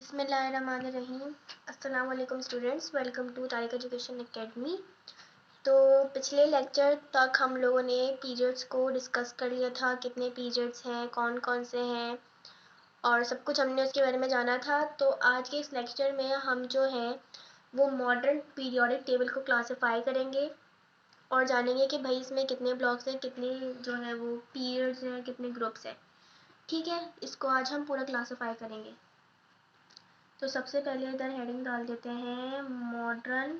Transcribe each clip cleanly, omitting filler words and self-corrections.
बिस्मिल्लाहिर्रहमानिर्रहीम। अस्सलाम वालेकुम students, welcome to Tariq education academy. तो पिछले लेक्चर तक हम लोगों ने पीरियड्स को डिस्कस कर लिया था, कितने पीरियड्स हैं, कौन कौन से हैं और सब कुछ हमने उसके बारे में जाना था। तो आज के इस लेक्चर में हम जो है वो मॉडर्न पीरियोडिक टेबल को क्लासीफाई करेंगे और जानेंगे कि भाई इसमें कितने ब्लॉक्स हैं, कितने जो है वो पीरियड्स हैं, कितने ग्रुप्स हैं। ठीक है, इसको आज हम पूरा क्लासीफाई करेंगे। तो सबसे पहले इधर हेडिंग डाल देते हैं मॉडर्न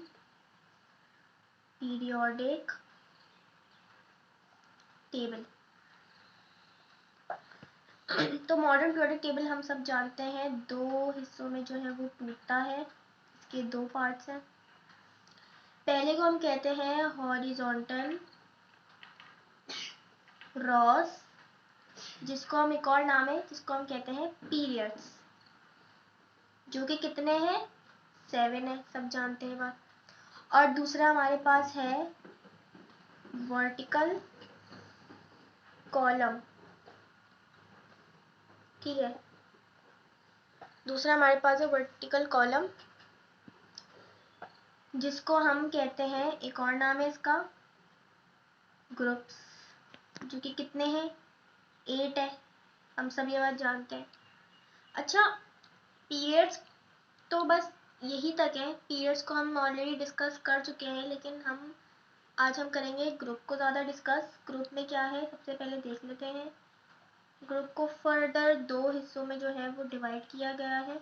पीरियोडिक टेबल। तो मॉडर्न पीरियोडिक टेबल हम सब जानते हैं दो हिस्सों में जो है वो टूटता है। इसके दो पार्ट्स हैं। पहले को हम कहते हैं हॉरिजॉन्टल रॉस, जिसको हम एक और नाम है जिसको हम कहते हैं पीरियड्स, जो कि कितने हैं 7 है, सब जानते हैं बात। और दूसरा हमारे पास है वर्टिकल कॉलम। ठीक है, दूसरा हमारे पास है वर्टिकल कॉलम, जिसको हम कहते हैं एक और नाम है इसका ग्रुप्स, जो कि कितने हैं 8 है, हम सब ये बात जानते हैं। अच्छा, पीरियड्स तो बस यही तक है, पीरियड्स को हम ऑलरेडी डिस्कस कर चुके हैं, लेकिन आज हम करेंगे ग्रुप को ज़्यादा डिस्कस। ग्रुप में क्या है सबसे पहले देख लेते हैं। ग्रुप को फर्दर दो हिस्सों में जो है वो डिवाइड किया गया है।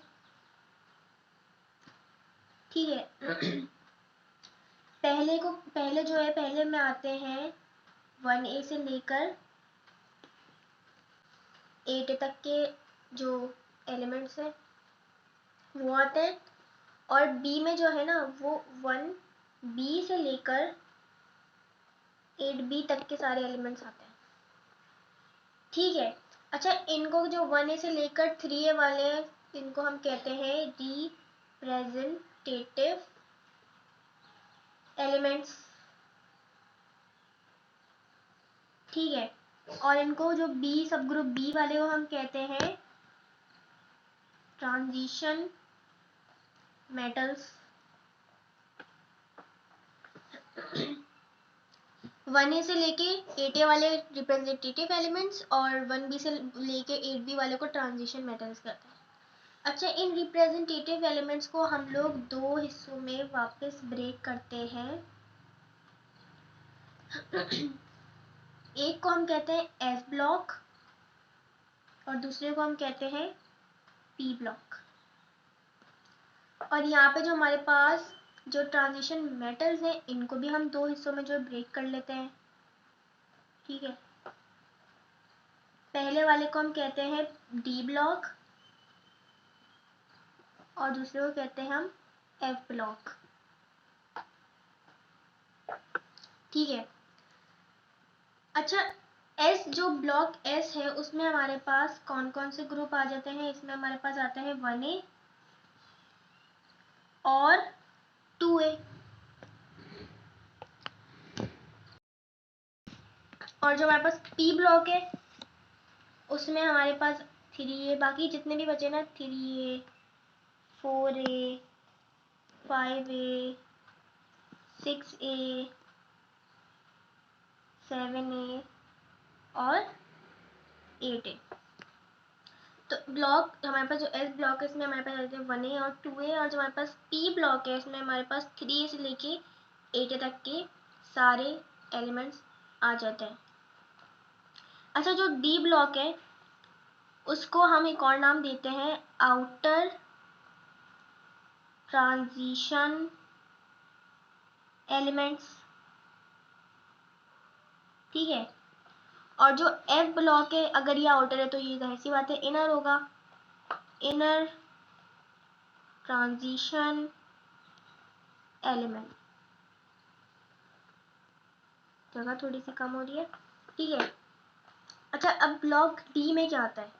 ठीक है, पहले जो है पहले में आते हैं 1A से लेकर 8 तक के जो एलिमेंट्स हैं वो आते हैं, और बी में जो है ना वो 1B से लेकर 8B तक के सारे एलिमेंट्स आते हैं। ठीक है, अच्छा, इनको जो 1A से लेकर 3A वाले हैं इनको हम कहते हैं रिप्रेजेंटेटिव एलिमेंट्स। ठीक है, और इनको जो बी सब ग्रुप बी वाले को हम कहते हैं ट्रांजिशन मेटल्स। 1A से लेके 8A वाले रिप्रेजेंटेटिव एलिमेंट्स और 1B से लेके 8B वाले को ट्रांजिशन मेटल्स कहते हैं। अच्छा, इन रिप्रेजेंटेटिव एलिमेंट्स को हम लोग दो हिस्सों में वापस ब्रेक करते हैं। एक को हम कहते हैं एस ब्लॉक और दूसरे को हम कहते हैं पी ब्लॉक। और यहाँ पे जो हमारे पास जो ट्रांजिशन मेटल्स हैं इनको भी हम दो हिस्सों में जो ब्रेक कर लेते हैं। ठीक है, पहले वाले को हम कहते हैं डी ब्लॉक और दूसरे को कहते हैं हम एफ ब्लॉक। ठीक है, अच्छा, एस जो ब्लॉक एस है उसमें हमारे पास कौन कौन से ग्रुप आ जाते हैं? इसमें हमारे पास आता है 1A और 2A, और जो हमारे पास पी ब्लॉक है उसमें हमारे पास 3A, बाकी जितने भी बचे ना 3A 4A 5A 6A 7A और 8A। तो ब्लॉक हमारे पास जो एस ब्लॉक है इसमें हमारे पास आते हैं 1A और 2A, और जो हमारे पास पी ब्लॉक है इसमें हमारे पास 3A से लेके 8A तक के सारे एलिमेंट्स आ जाते हैं। अच्छा, जो डी ब्लॉक है उसको हम एक और नाम देते हैं आउटर ट्रांजिशन एलिमेंट्स। ठीक है, और जो एफ ब्लॉक है अगर ये आउटर है तो ये जाहिर सी बात है इनर होगा, इनर ट्रांजिशन एलिमेंट। जगह थोड़ी सी कम हो रही है। ठीक है, अच्छा, अब ब्लॉक डी में क्या आता है?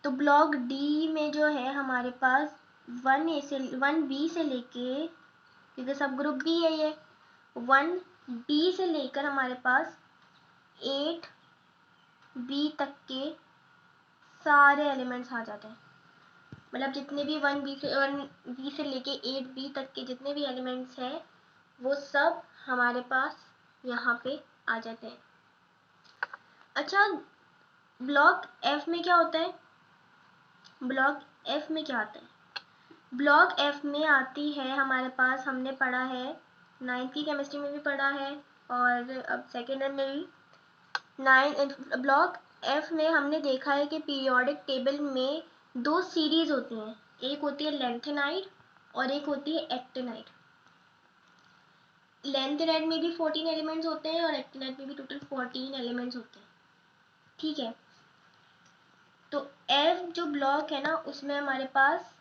तो ब्लॉक डी में जो है हमारे पास 1B से लेके, क्योंकि सब ग्रुप बी है, ये 1B से लेकर हमारे पास 8B तक के सारे एलिमेंट्स आ जाते हैं। मतलब जितने भी 1b से लेके 8b तक के जितने भी एलिमेंट्स हैं वो सब हमारे पास यहाँ पे आ जाते हैं। अच्छा, ब्लॉक एफ में क्या होता है? ब्लॉक एफ में क्या आता है? ब्लॉक एफ में आती है हमारे पास, हमने पढ़ा है 9th की केमिस्ट्री में भी पढ़ा है और अब सेकेंड ईयर में भी। ब्लॉक एफ में हमने देखा है कि पीरियोडिक टेबल में 2 सीरीज होती हैं, एक होती है लेंथेनाइड और एक होती है एक्टिनाइड। लेंथेनाइड में भी 14 एलिमेंट्स होते हैं और एक्टिनाइड में भी टोटल 14 एलिमेंट्स होते हैं। ठीक है, तो एफ जो ब्लॉक है ना उसमें हमारे पास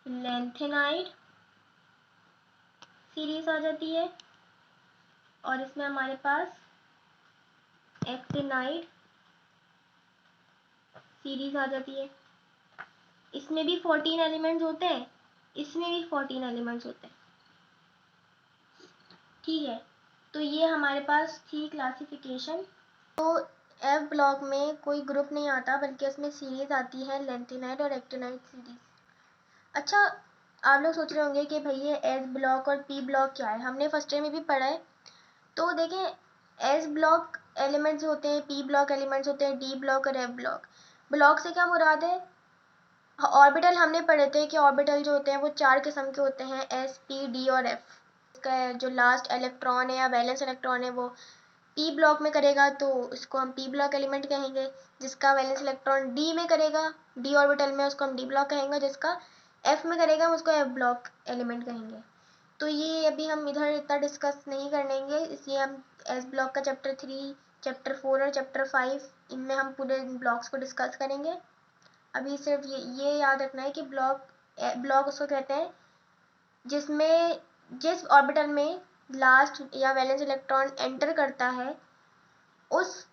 लेंथेनाइड सीरीज आ जाती है और इसमें हमारे पास एक्टिनाइड सीरीज आ जाती है। इसमें भी 14 एलिमेंट्स होते हैं, इसमें भी 14 एलिमेंट्स होते हैं। ठीक है, तो ये हमारे पास थी क्लासिफिकेशन। तो एफ ब्लॉक में कोई ग्रुप नहीं आता बल्कि इसमें सीरीज आती है लेंथेनाइड और एक्टिनाइड सीरीज। अच्छा, आप लोग सोच रहे होंगे कि भाई ये एस ब्लॉक और पी ब्लॉक क्या है, हमने फर्स्ट ईयर में भी पढ़ा है। तो देखें, एस ब्लॉक एलिमेंट्स होते हैं, पी ब्लॉक एलिमेंट्स होते हैं, डी ब्लॉक और एफ ब्लॉक। ब्लॉक से क्या मुराद है? ऑर्बिटल हमने पढ़े थे कि ऑर्बिटल जो होते हैं वो 4 किस्म के होते हैं, एस, पी, डी और एफ। इसका जो लास्ट इलेक्ट्रॉन है या वैलेंस इलेक्ट्रॉन है वो पी ब्लॉक में करेगा तो इसको हम पी ब्लॉक एलिमेंट कहेंगे। जिसका वैलेंस इलेक्ट्रॉन डी में करेगा, डी ऑर्बिटल में, उसको हम डी ब्लॉक कहेंगे। जिसका एफ में करेगा हम उसको एफ ब्लॉक एलिमेंट कहेंगे। तो ये अभी हम इधर इतना डिस्कस नहीं करेंगे, इसलिए हम एस ब्लॉक का चैप्टर 3, चैप्टर 4 और चैप्टर 5 इनमें हम पूरे ब्लॉक्स को डिस्कस करेंगे। अभी सिर्फ ये याद रखना है कि ब्लॉक उसको कहते हैं जिसमें जिस ऑर्बिटल में लास्ट या वैलेंस इलेक्ट्रॉन एंटर करता है उस,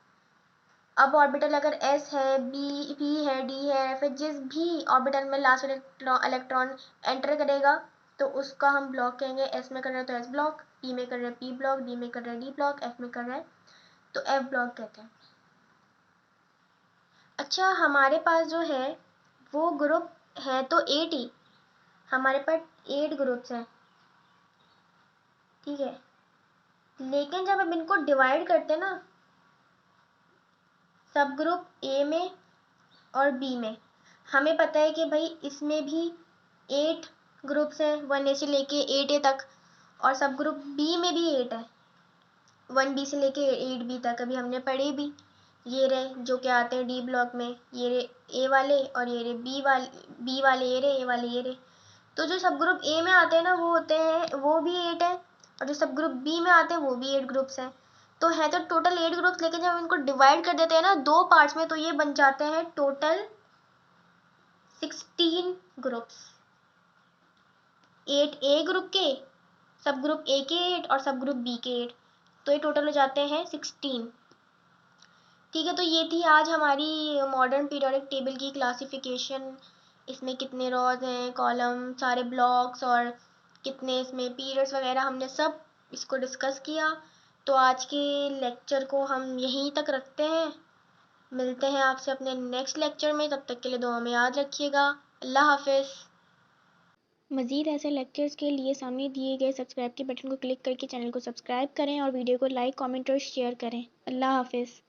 अब ऑर्बिटल अगर एस है, बी, पी है, डी है, फिर जिस भी ऑर्बिटल में लास्ट इलेक्ट्रॉन एंटर करेगा तो उसका हम ब्लॉक कहेंगे। एस में कर रहे हैं तो एस ब्लॉक, पी में कर रहे हैं पी ब्लॉक, डी में कर रहे हैं डी ब्लॉक, एफ में कर रहे हैं तो एफ ब्लॉक कहते हैं। अच्छा, हमारे पास जो है वो ग्रुप है तो 8 ही, हमारे पास 8 ग्रुप्स हैं। ठीक है, लेकिन जब हम इनको डिवाइड करते हैं ना सब ग्रुप ए में और बी में, हमें पता है कि भाई इसमें भी 8 ग्रुप्स हैं 1A से लेके 8A तक, और सब ग्रुप बी में भी 8 है 1B से लेके 8B तक। अभी हमने पढ़े भी, ये रहे जो क्या आते हैं डी ब्लॉक में, ये रहे ए वाले और ये रहे बी वाले, ये रहे ए वाले, ये रहे। तो जो सब ग्रुप ए में आते हैं ना वो होते हैं, वो भी 8 है, और जो सब ग्रुप बी में आते हैं वो भी 8 ग्रुप्स हैं। तो है तो टोटल 8 ग्रुप्स, लेकिन जब हम इनको डिवाइड कर देते हैं ना 2 पार्ट्स में तो ये बन जाते हैं टोटल 16 ग्रुप्स। 8 ए ग्रुप के, सब ग्रुप ए के 8 और सब ग्रुप बी के 8, तो ये टोटल हो जाते हैं 16। ठीक है, तो ये थी आज हमारी मॉडर्न पीरियोडिक टेबल की क्लासिफिकेशन। इसमें कितने रॉज हैं, कॉलम, सारे ब्लॉक्स और कितने इसमें पीरियड्स वगैरह, हमने सब इसको डिस्कस किया। तो आज के लेक्चर को हम यहीं तक रखते हैं, मिलते हैं आपसे अपने नेक्स्ट लेक्चर में। तब तक के लिए दुआ में याद रखिएगा। अल्लाह हाफिज़। मज़ीद ऐसे लेक्चर्स के लिए सामने दिए गए सब्सक्राइब के बटन को क्लिक करके चैनल को सब्सक्राइब करें और वीडियो को लाइक, कमेंट और शेयर करें। अल्लाह हाफिज़।